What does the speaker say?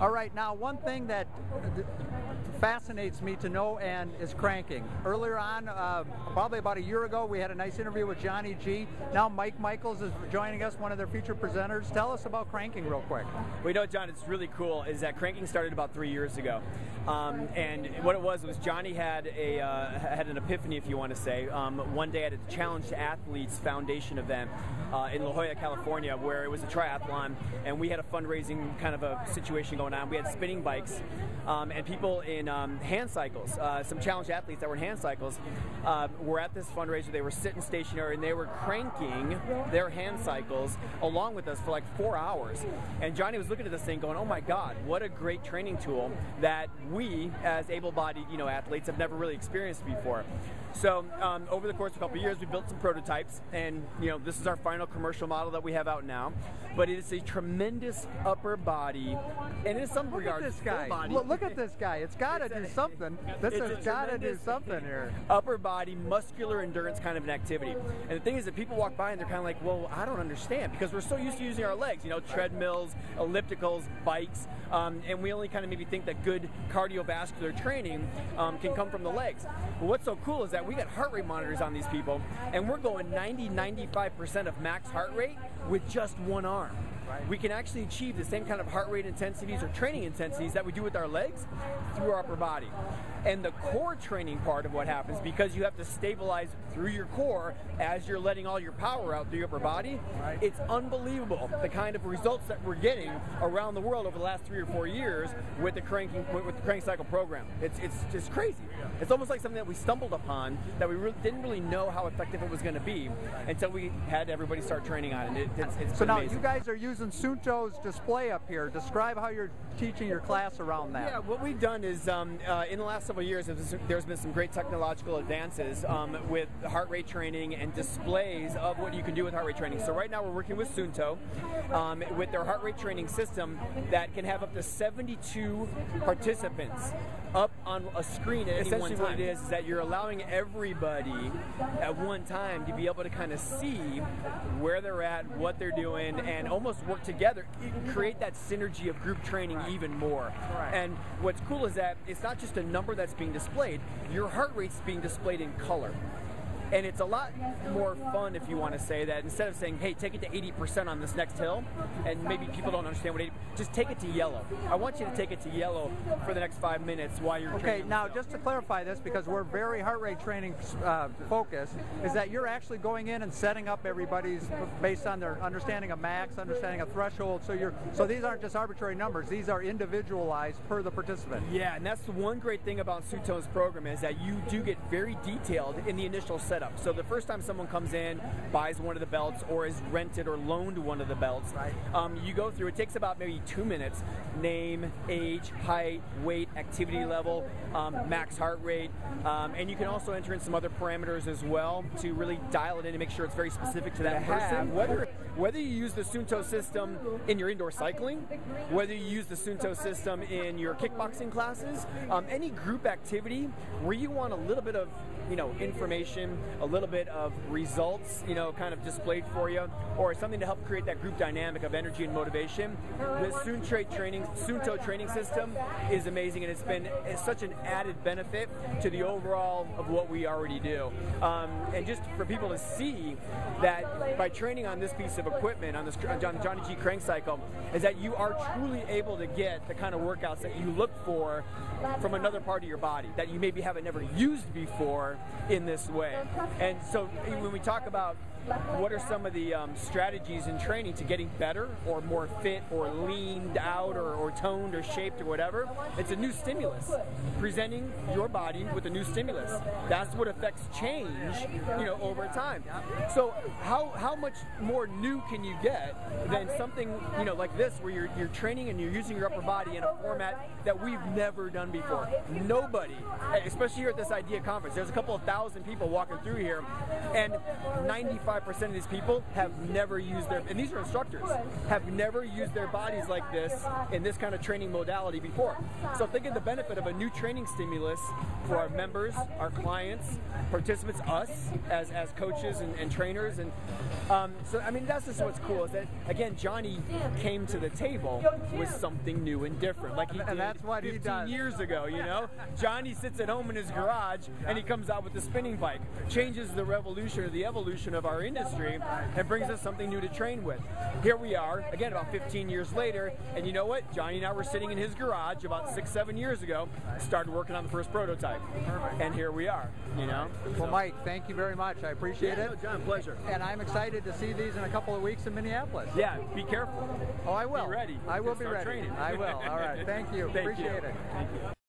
All right, now one thing that fascinates me to no end is cranking. Earlier on, probably about a year ago, we had a nice interview with Johnny G. Now Mike Michaels is joining us, one of their featured presenters. Tell us about cranking real quick. Well, you know, John, it's really cool is that cranking started about 3 years ago. And what it was Johnny had an epiphany, if you want to say, one day at a Challenge to Athletes Foundation event in La Jolla, California, where it was a triathlon, and we had a fundraising kind of a situation going on. We had spinning bikes and people in hand cycles. Some Challenge athletes that were in hand cycles were at this fundraiser. They were sitting stationary and they were cranking their hand cycles along with us for like 4 hours. And Johnny was looking at this thing going, oh my God, what a great training tool that we as able-bodied athletes have never really experienced before. So over the course of a couple of years, we built some prototypes, and this is our final commercial model that we have out now. But it is a tremendous upper body, and in some regards, this guy. full body. Look at this guy. It's got to do something. This has got to do something here. Upper body, muscular endurance kind of an activity. And the thing is that people walk by and they're kind of like, well, I don't understand, because we're so used to using our legs, treadmills, ellipticals, bikes, and we only kind of maybe think that good cardiovascular training can come from the legs. But what's so cool is that we got heart rate monitors on these people, and we're going 90-95% of max heart rate with just one arm. Right. We can actually achieve the same kind of heart rate intensities or training intensities that we do with our legs through our upper body. And the core training part of what happens, because you have to stabilize through your core as you're letting all your power out through your upper body, right. It's unbelievable the kind of results that we're getting around the world over the last 3 or 4 years with the Krankcycle program. It's just crazy. It's almost like something that we stumbled upon that we didn't really know how effective it was going to be until we had everybody start training on it. It's so now amazing. You guys are using Sunto's display up here. Describe how you're teaching your class around that. Yeah, what we've done is in the last several years, there's been some great technological advances with heart rate training and displays of what you can do with heart rate training. So right now we're working with Sunto with their heart rate training system that can have up to 72 participants up on a screen at any one time. Essentially what it is that you're allowing everybody at one time to be able to kind of see where they're at, what they're doing, and almost work together, create that synergy of group training even more. Right. And what's cool is that it's not just a number that's being displayed, your heart rate's being displayed in color. And it's a lot more fun, if you want to say that, instead of saying, hey, take it to 80% on this next hill, and maybe people don't understand what 80%, just take it to yellow. I want you to take it to yellow for the next 5 minutes while you're training. Okay, now just to clarify this, because we're very heart rate training focused, is that you're actually going in and setting up everybody's based on their understanding of max, understanding of threshold, so these aren't just arbitrary numbers, these are individualized per the participant. Yeah, and that's the one great thing about Sunto's program is that you do get very detailed in the initial setup. So the first time someone comes in, buys one of the belts, or is rented or loaned one of the belts, right. You go through, it takes about maybe 2 minutes, name, age, height, weight, activity level, max heart rate, and you can also enter in some other parameters as well to really dial it in and make sure it's very specific to that person. Whether you use the Sunto system in your indoor cycling, whether you use the Sunto system in your kickboxing classes, any group activity where you want a little bit of information, a little bit of results, kind of displayed for you, or something to help create that group dynamic of energy and motivation. The Sunto training system is amazing, and it's such an added benefit to the overall of what we already do. And just for people to see that by training on this piece of equipment, on Johnny G Krankcycle, is that you are truly able to get the kind of workouts that you look for from another part of your body that you maybe haven't never used before in this way. And so when we talk about what are some of the strategies in training to getting better or more fit or leaned out or toned or shaped or whatever, it's a new stimulus. Presenting your body with a new stimulus. That's what affects change, over time. So how much more new can you get than something, like this, where you're training and you're using your upper body in a format that we've never done before. Nobody, especially here at this IDEA conference, there's a couple of thousand people walking through here, and 95 75% of these people have never used their, and these are instructors, have never used their bodies like this in this kind of training modality before. So think of the benefit of a new training stimulus for our members, our clients, participants, us as coaches and trainers. And so, I mean, that's just what's cool is that, again, Johnny came to the table with something new and different. Like he did that's what 15 years ago, you know? Johnny sits at home in his garage and he comes out with the spinning bike, changes the revolution or the evolution of our industry and brings us something new to train with. Here we are, again, about 15 years later, and you know what? Johnny and I were sitting in his garage about 6-7 years ago, started working on the first prototype. And here we are, you know? Well, Mike, thank you very much. I appreciate it. No, John, pleasure. And I'm excited to see these in a couple of weeks in Minneapolis. Yeah, be careful. Oh, I will. Be ready. I will be Start ready. training. I will. All right. Thank you. Thank Appreciate you. it. Thank you.